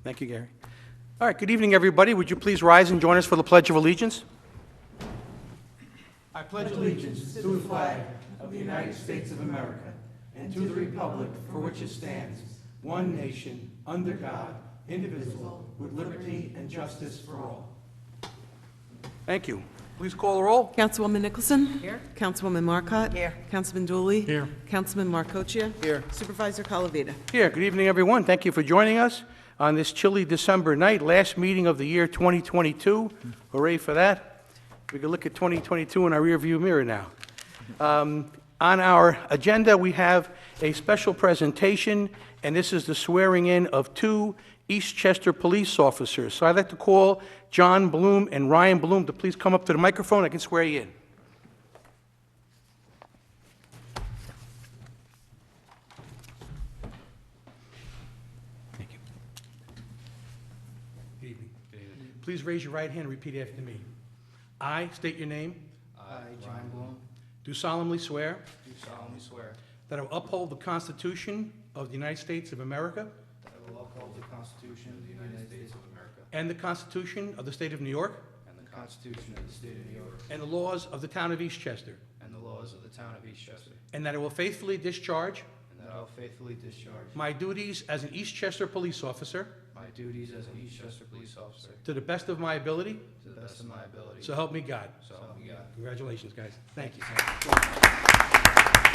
Thank you, Gary. All right, good evening, everybody. Would you please rise and join us for the Pledge of Allegiance? I pledge allegiance to the flag of the United States of America and to the republic for which it stands, one nation, under God, indivisible, with liberty and justice for all. Thank you. Please call the roll. Councilwoman Nicholson? Here. Councilwoman Marcotte? Here. Councilman Dooley? Here. Councilman Marcocia? Here. Supervisor Calavita? Here, good evening, everyone. Thank you for joining us on this chilly December night, last meeting of the year 2022. Hooray for that. We can look at 2022 in our rearview mirror now. On our agenda, we have a special presentation, and this is the swearing in of two Eastchester police officers. So I'd like to call John Bloom and Ryan Bloom to please come up to the microphone. I can swear you in. Thank you. Good evening. Please raise your right hand and repeat after me. I state your name. I, John Bloom, Do solemnly swear do solemnly swear that I will uphold the Constitution of the United States of America that I will uphold the Constitution of the United States of America and the Constitution of the State of New York and the Constitution of the State of New York and the laws of the town of Eastchester, and the laws of the town of Eastchester, and that I will faithfully discharge and that I will faithfully discharge my duties as an Eastchester police officer my duties as an Eastchester police officer to the best of my ability, to the best of my ability. so help me God. So help me God. Congratulations, guys. Thank you. so much.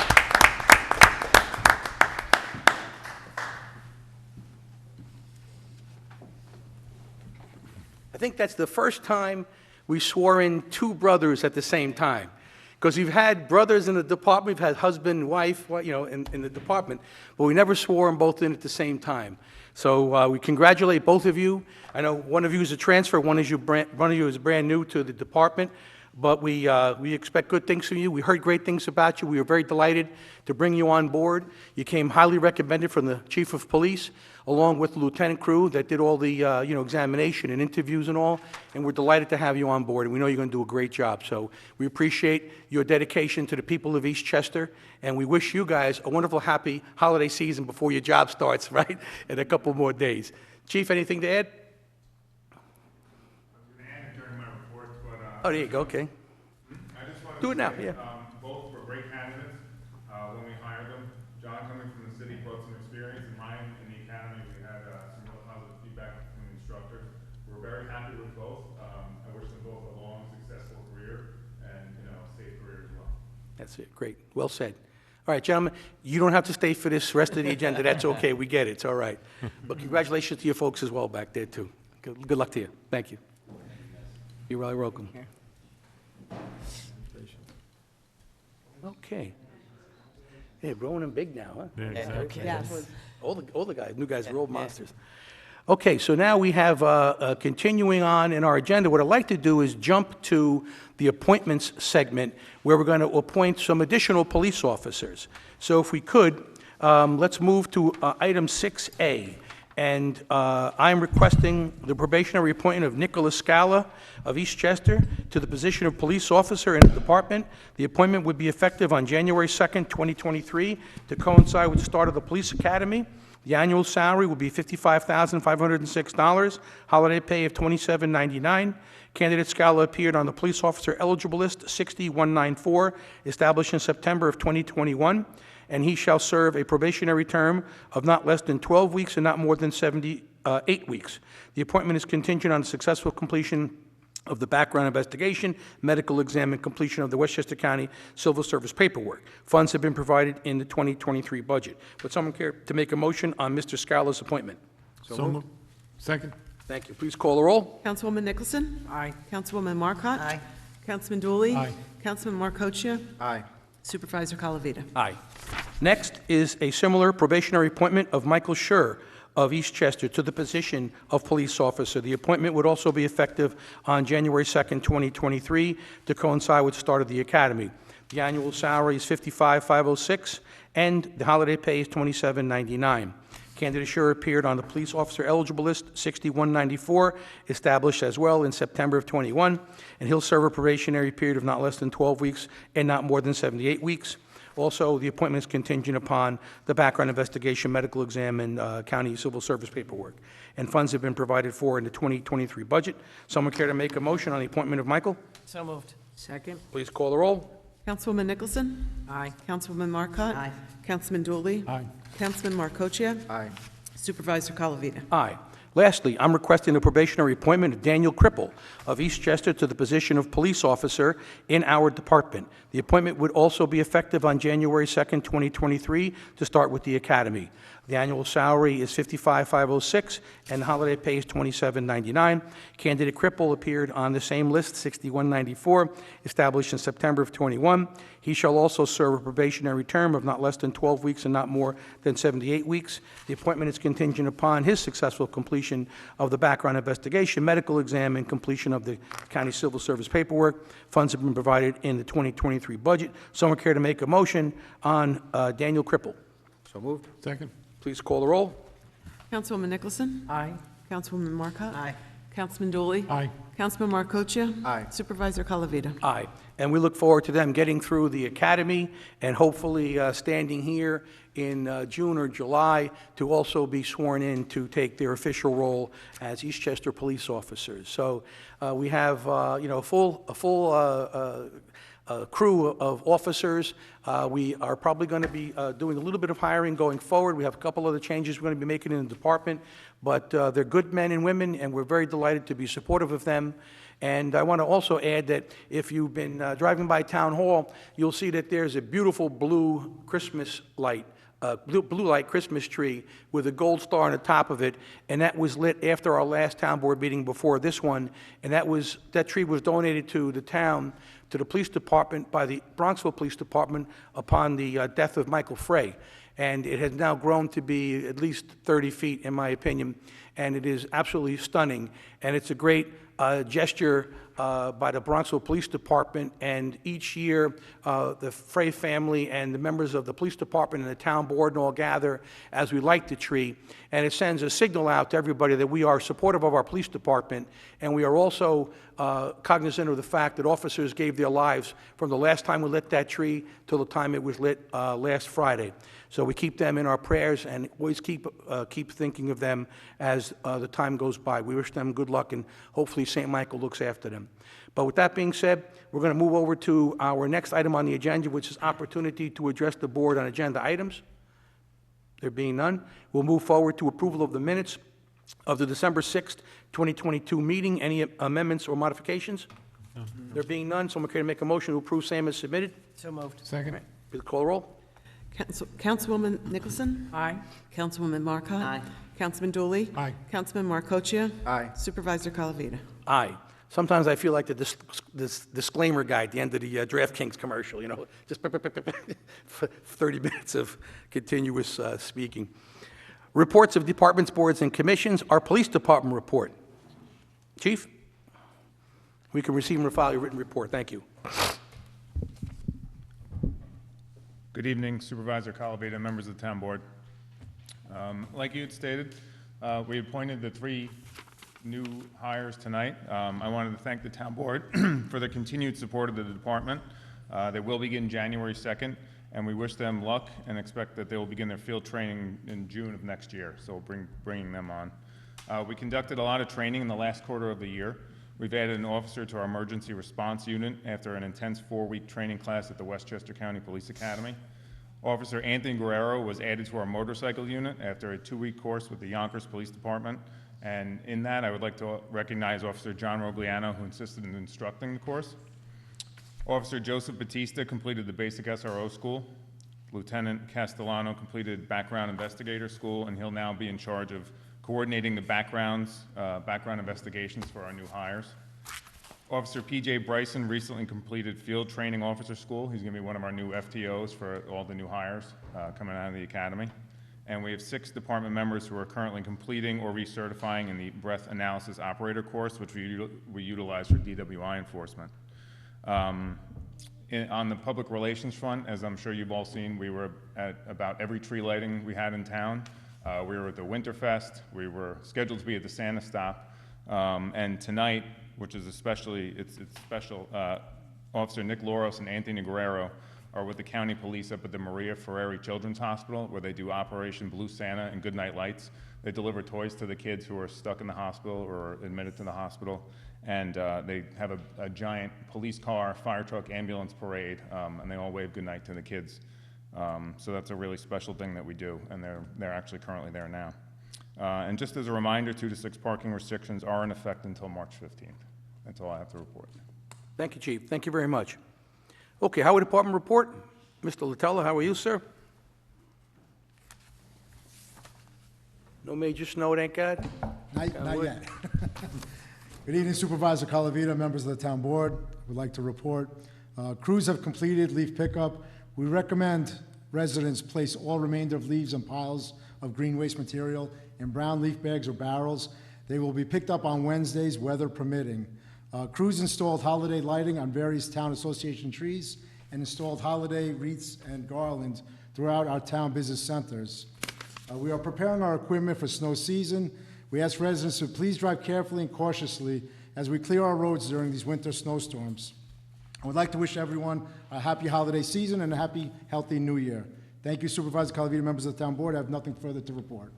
I think that's the first time we swore in two brothers at the same time. Because we've had brothers in the department, we've had husband and wife, in the department, but we never swore them both in at the same time. So we congratulate both of you. I know one of you is a transfer, one of you is brand new to the department, but we expect good things from you. We heard great things about you. We were very delighted to bring you on board. You came highly recommended from the chief of police, along with the lieutenant crew that did all the examination and interviews and all, and we're delighted to have you on board, and we know you're going to do a great job. So we appreciate your dedication to the people of Eastchester, and we wish you guys a wonderful, happy holiday season before your job starts, right, in a couple more days. Chief, anything to add? I was going to add it during my report, but Oh, there you go, okay. I just wanted Do it to now, say, yeah. Both were great candidates when we hired them. John, coming from the city, brought some experience, and Ryan in the academy, we had some real positive feedback from the instructors. We're very happy with both. I wish them both a long, successful career and safe career as well. That's it, great, well said. All right, gentlemen, you don't have to stay for this rest of the agenda, that's okay, we get it, it's all right. But congratulations to your folks as well back there, too. Good luck to you, thank you. You're really welcome. Okay. Hey, growing them big now, huh? Yes. All the guys, new guys are old monsters. Okay, so now we have, continuing on in our agenda, what I'd like to do is jump to the appointments segment, where we're going to appoint some additional police officers. So if we could, let's move to item 6A. And I'm requesting the probationary appointment of Nicholas Scala of Eastchester to the position of police officer in the department. The appointment would be effective on January 2nd, 2023, to coincide with the start of the police academy. The annual salary will be $55,506, holiday pay of $27.99. Candidate Scala appeared on the police officer eligible list 60194, established in September of 2021, and he shall serve a probationary term of not less than 12 weeks and not more than 78 weeks. The appointment is contingent on the successful completion of the background investigation, medical exam, and completion of the Westchester County Civil Service paperwork. Funds have been provided in the 2023 budget. Would someone care to make a motion on Mr. Scala's appointment? So moved. Second. Thank you. Please call the roll. Councilwoman Nicholson? Aye. Councilwoman Marcotte? Aye. Councilman Dooley? Aye. Councilman Marcocia? Aye. Supervisor Calavita? Aye. Next is a similar probationary appointment of Michael Schur of Eastchester to the position of police officer. The appointment would also be effective on January 2nd, 2023, to coincide with the start of the academy. The annual salary is $55,506, and the holiday pay is $27.99. Candidate Schur appeared on the police officer eligible list 6194, established as well in September of 21, and he'll serve a probationary period of not less than 12 weeks and not more than 78 weeks. Also, the appointment is contingent upon the background investigation, medical exam, and county civil service paperwork. And funds have been provided for in the 2023 budget. Someone care to make a motion on the appointment of Michael? So moved. Second. Please call the roll. Councilwoman Nicholson? Aye. Councilwoman Marcotte? Aye. Councilman Dooley? Aye. Councilman Marcocia? Aye. Supervisor Calavita? Aye. Lastly, I'm requesting the probationary appointment of Daniel Cripple of Eastchester to the position of police officer in our department. The appointment would also be effective on January 2nd, 2023, to start with the academy. The annual salary is $55,506, and the holiday pay is $27.99. Candidate Cripple appeared on the same list, 6194, established in September of 21. He shall also serve a probationary term of not less than 12 weeks and not more than 78 weeks. The appointment is contingent upon his successful completion of the background investigation, medical exam, and completion of the county civil service paperwork. Funds have been provided in the 2023 budget. Someone care to make a motion on Daniel Cripple? So moved. Second. Please call the roll. Councilwoman Nicholson? Aye. Councilwoman Marcotte? Aye. Councilman Dooley? Aye. Councilman Marcocia? Aye. Supervisor Calavita? Aye. And we look forward to them getting through the academy and hopefully standing here in June or July to also be sworn in to take their official role as Eastchester police officers. So we have, a full crew of officers. We are probably going to be doing a little bit of hiring going forward. We have a couple other changes we're going to be making in the department, but they're good men and women, and we're very delighted to be supportive of them. And I want to also add that if you've been driving by Town Hall, you'll see that there's a beautiful blue Christmas light, blue light Christmas tree with a gold star on the top of it, and that was lit after our last town board meeting before this one, and that tree was donated to the town, to the police department by the Bronxville Police Department upon the death of Michael Frey. And it has now grown to be at least 30 feet, in my opinion, and it is absolutely stunning. And it's a great gesture by the Bronxville Police Department, and each year the Frey family and the members of the police department and the town board and all gather as we light the tree, and it sends a signal out to everybody that we are supportive of our police department, and we are also cognizant of the fact that officers gave their lives from the last time we lit that tree till the time it was lit last Friday. So we keep them in our prayers and always keep thinking of them as the time goes by. We wish them good luck, and hopefully St. Michael looks after them. But with that being said, we're going to move over to our next item on the agenda, which is opportunity to address the board on agenda items. There being none, we'll move forward to approval of the minutes of the December 6th, 2022 meeting. Any amendments or modifications? No. There being none, someone care to make a motion to approve same as submitted? So moved. Second. Please call the roll. Councilwoman Nicholson? Aye. Councilwoman Marcotte? Aye. Councilman Dooley? Aye. Councilman Marcocia? Aye. Supervisor Calavita? Aye. Sometimes I feel like this disclaimer guy at the end of the DraftKings commercial, just for 30 minutes of continuous speaking. Reports of departments, boards, and commissions. Our police department report. Chief, we can receive and file your written report. Thank you. Good evening, Supervisor Calavita, members of the town board. Like you had stated, we appointed the 3 new hires tonight. I wanted to thank the town board for their continued support of the department. They will begin January 2nd, and we wish them luck and expect that they will begin their field training in June of next year, so bringing them on. We conducted a lot of training in the last quarter of the year. We've added an officer to our emergency response unit after an intense 4-week training class at the Westchester County Police Academy. Officer Anthony Guerrero was added to our motorcycle unit after a 2-week course with the Yonkers Police Department. And in that, I would like to recognize Officer John Rogliano, who insisted in instructing the course. Officer Joseph Batista completed the basic SRO school. Lieutenant Castellano completed background investigator school, and he'll now be in charge of coordinating the background investigations for our new hires. Officer P.J. Bryson recently completed field training officer school. He's going to be one of our new FTOs for all the new hires coming out of the academy. And we have 6 department members who are currently completing or recertifying in the breath analysis operator course, which we utilize for DWI enforcement. On the public relations front, as I'm sure you've all seen, we were at about every tree lighting we had in town. We were at the Winterfest. We were scheduled to be at the Santa Stop. And tonight, which is especially, it's special, Officer Nick Loros and Anthony Guerrero are with the county police up at the Maria Ferreri Children's Hospital, where they do Operation Blue Santa and Goodnight Lights. They deliver toys to the kids who are stuck in the hospital or admitted to the hospital. And they have a giant police car, fire truck, ambulance parade, and they all wave goodnight to the kids. So that's a really special thing that we do, and they're actually currently there now. And just as a reminder, 2 to 6 parking restrictions are in effect until March 15th. That's all I have to report. Thank you, Chief. Thank you very much. Okay, Highway Department report. Mr. Latella, how are you, sir? No major snow, thank God? Not yet. Good evening, Supervisor Calavita, members of the town board. Would like to report. Crews have completed leaf pickup. We recommend residents place all remainder of leaves and piles of green waste material in brown leaf bags or barrels. They will be picked up on Wednesdays, weather permitting. Crews installed holiday lighting on various town association trees and installed holiday wreaths and garlands throughout our town business centers. We are preparing our equipment for snow season. We ask residents to please drive carefully and cautiously as we clear our roads during these winter snowstorms. I would like to wish everyone a happy holiday season and a happy, healthy new year. Thank you, Supervisor Calavita, members of the town board. I have nothing further to report.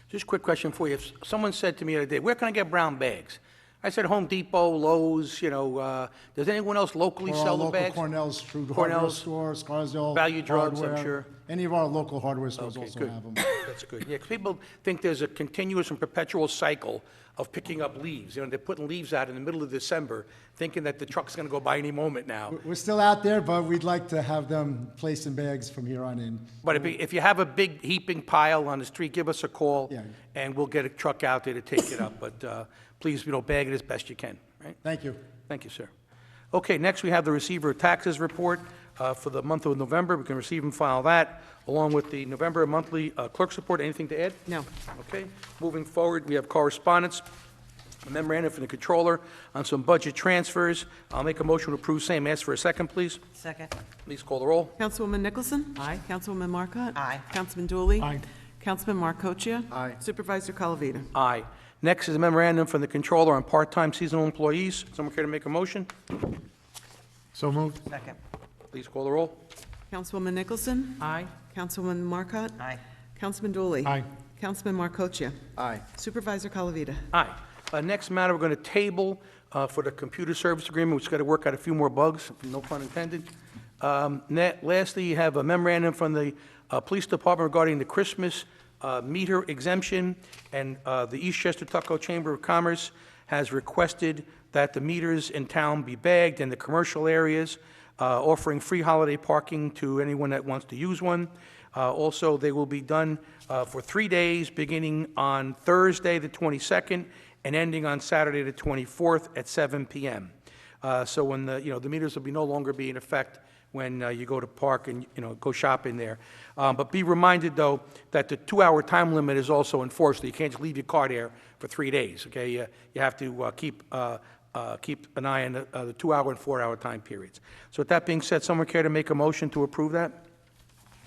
Just a quick question for you. If someone said to me the other day, where can I get brown bags? I said Home Depot, Lowe's, does anyone else locally For our sell the local bags? Cornell's, Food Hardware Cornell's, Store, Scarsdale. Value Drugs, I'm Hardware. sure. Any of our local hardware stores Okay, also good. have them. That's good. Yeah, 'cause people think there's a continuous and perpetual cycle of picking up leaves. They're putting leaves out in the middle of December, thinking that the truck's gonna go by any moment now. We're still out there, but we'd like to have them placed in bags from here on in. But if you have a big heaping pile on the street, give us a call, Yeah. and we'll get a truck out there to take it up. But please, bag it as best you can, right? Thank you. Thank you, sir. Okay, next we have the receiver of taxes report for the month of November. We can receive and file that, along with the November monthly clerk's report. Anything to add? No. Okay, moving forward, we have correspondence, a memorandum from the controller on some budget transfers. I'll make a motion to approve same. Ask for a second, please. Second. Please call the roll. Councilwoman Nicholson? Aye. Councilwoman Marcotte? Aye. Councilman Dooley? Aye. Councilman Marcochia? Aye. Supervisor Calavita? Aye. Next is a memorandum from the controller on part-time seasonal employees. Someone care to make a motion? So moved. Second. Please call the roll. Councilwoman Nicholson? Aye. Councilwoman Marcotte? Aye. Councilman Dooley? Aye. Councilman Marcochia? Aye. Supervisor Calavita? Aye. Next matter, we're going to table for the computer service agreement, which has got to work out a few more bugs, no pun intended. Lastly, you have a memorandum from the police department regarding the Christmas meter exemption, and the Eastchester Tuckahoe Chamber of Commerce has requested that the meters in town be bagged in the commercial areas, offering free holiday parking to anyone that wants to use one. Also, they will be done for 3 days, beginning on Thursday, the 22nd, and ending on Saturday, the 24th at 7 p.m. So when the meters will no longer be in effect when you go to park and, go shopping there. But be reminded, though, that the 2-hour time limit is also enforced. You can't just leave your car there for 3 days, okay? You have to keep an eye on the 2-hour and 4-hour time periods. So with that being said, someone care to make a motion to approve that?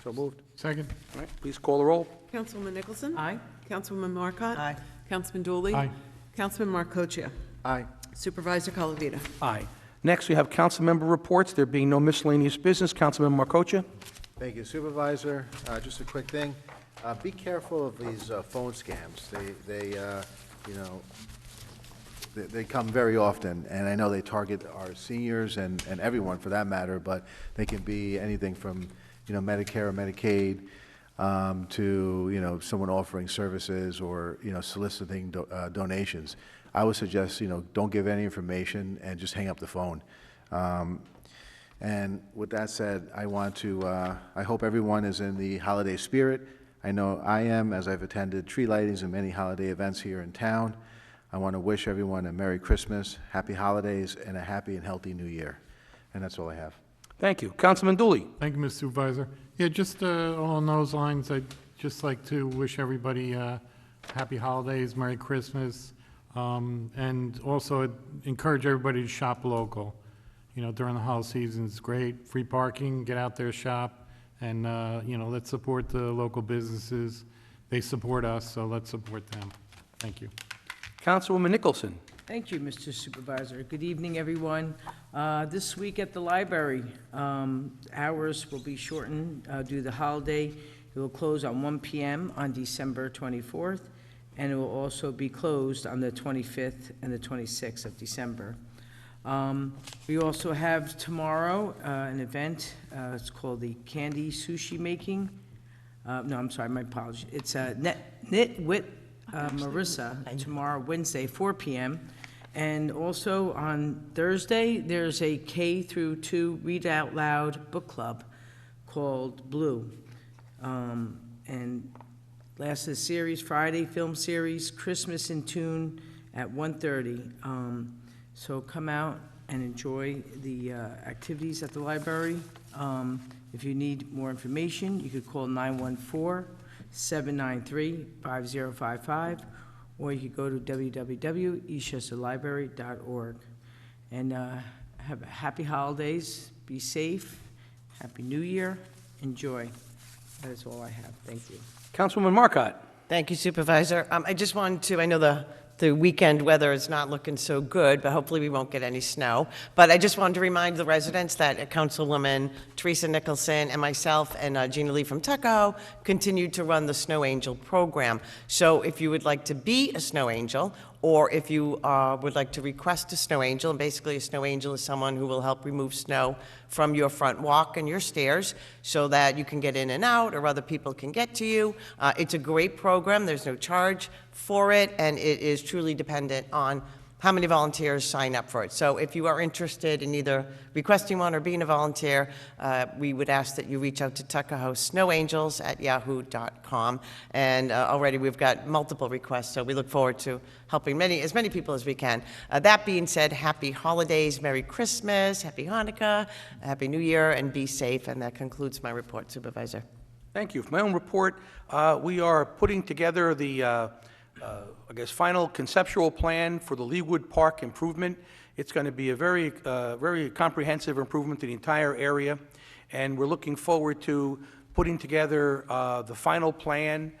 So moved. Second. All right, please call the roll. Councilwoman Nicholson? Aye. Councilwoman Marcotte? Aye. Councilman Dooley? Aye. Councilman Marcochia? Aye. Supervisor Calavita? Aye. Next, we have council member reports. There being no miscellaneous business, Councilman Marcocha. Thank you, Supervisor. Just a quick thing. Be careful of these phone scams. They come very often, and I know they target our seniors and everyone for that matter, but they can be anything from, Medicare or Medicaid to, someone offering services or, soliciting donations. I would suggest, don't give any information and just hang up the phone. And with that said, I want to, I hope everyone is in the holiday spirit. I know I am, as I've attended tree lightings and many holiday events here in town. I want to wish everyone a Merry Christmas, Happy Holidays, and a happy and healthy New Year. And that's all I have. Thank you. Councilman Dooley. Thank you, Mr. Supervisor. Yeah, just along those lines, I'd just like to wish everybody happy holidays, Merry Christmas, and also encourage everybody to shop local. During the holiday season, it's great. Free parking, get out there, shop, and, let's support the local businesses. They support us, so let's support them. Thank you. Councilwoman Nicholson. Thank you, Mr. Supervisor. Good evening, everyone. This week at the library, hours will be shortened due to the holiday. It will close on 1 p.m. on December 24th, and it will also be closed on the 25th and the 26th of December. We also have tomorrow an event. It's called the Candy Sushi Making. No, I'm sorry, my apologies. It's Knit with Marissa tomorrow, Wednesday, 4 p.m. And also on Thursday, there's a K through 2 Read Out Loud book club called Blue. And last of the series, Friday film series, Christmas in Tune at 1:30. So come out and enjoy the activities at the library. If you need more information, you could call 914-793-5055, or you could go to www.eastchesterlibrary.org. And have happy holidays, be safe, Happy New Year, enjoy. That is all I have. Thank you. Councilwoman Marcotte. Thank you, Supervisor. I just wanted to, I know the weekend weather is not looking so good, but hopefully we won't get any snow. But I just wanted to remind the residents that Councilwoman Teresa Nicholson and myself and Gina Lee from Tuckahoe continued to run the Snow Angel program. So if you would like to be a snow angel, or if you would like to request a snow angel, and basically a snow angel is someone who will help remove snow from your front walk and your stairs so that you can get in and out or other people can get to you. It's a great program. There's no charge for it, and it is truly dependent on how many volunteers sign up for it. So if you are interested in either requesting one or being a volunteer, we would ask that you reach out to Tuckahoe Snow Angels at yahoo.com. And already we've got multiple requests, so we look forward to helping as many people as we can. That being said, happy holidays, Merry Christmas, Happy Hanukkah, Happy New Year, and be safe. And that concludes my report, Supervisor. Thank you. For my own report, we are putting together the final conceptual plan for the Leawood Park improvement. It's going to be a very comprehensive improvement to the entire area, and we're looking forward to putting together the final plan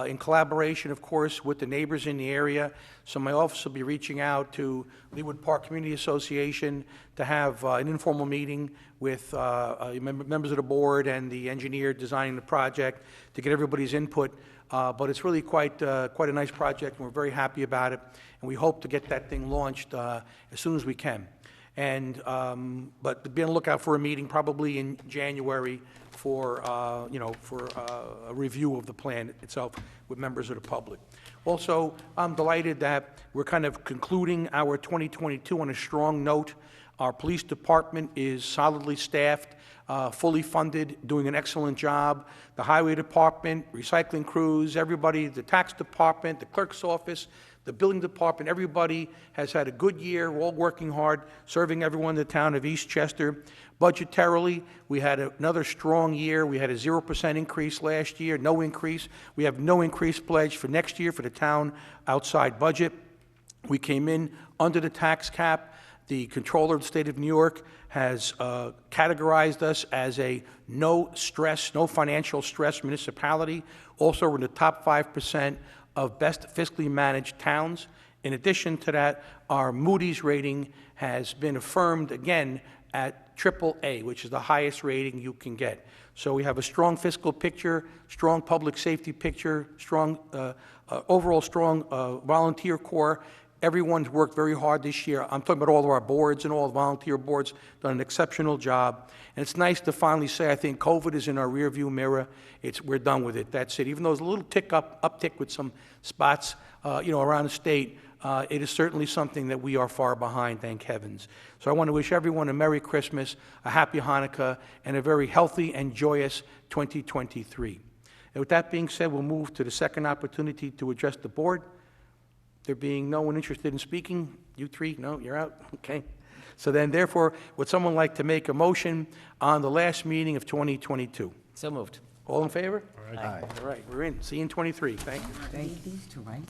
in collaboration, of course, with the neighbors in the area. So my office will be reaching out to Leawood Park Community Association to have an informal meeting with members of the board and the engineer designing the project to get everybody's input. But it's really quite a nice project, and we're very happy about it. And we hope to get that thing launched as soon as we can. And but be on the lookout for a meeting probably in January for a review of the plan itself with members of the public. Also, I'm delighted that we're kind of concluding our 2022 on a strong note. Our police department is solidly staffed, fully funded, doing an excellent job. The highway department, recycling crews, everybody, the tax department, the clerk's office, the building department, everybody has had a good year. We're all working hard, serving everyone in the town of Eastchester. Budgetarily, we had another strong year. We had a 0% increase last year, no increase. We have no increase pledge for next year for the town outside budget. We came in under the tax cap. The Comptroller of the State of New York has categorized us as a no financial stress municipality. Also, we're in the top 5% of best fiscally managed towns. In addition to that, our Moody's rating has been affirmed again at AAA, which is the highest rating you can get. So we have a strong fiscal picture, strong public safety picture, overall strong volunteer corps. Everyone's worked very hard this year. I'm talking about all of our boards and all the volunteer boards, done an exceptional job. And it's nice to finally say, I think COVID is in our rearview mirror. We're done with it. That's it. Even though there's a little uptick with some spots, around the state, it is certainly something that we are far behind, thank heavens. So I want to wish everyone a Merry Christmas, a Happy Hanukkah, and a very healthy and joyous 2023. And with that being said, we'll move to the second opportunity to address the board. There being no one interested in speaking, you three, no, you're out, okay. So then, therefore, would someone like to make a motion on the last meeting of 2022? So moved. All in favor? Aye. All right, we're in. See you in 23. Thank you. Thank you. These two, right?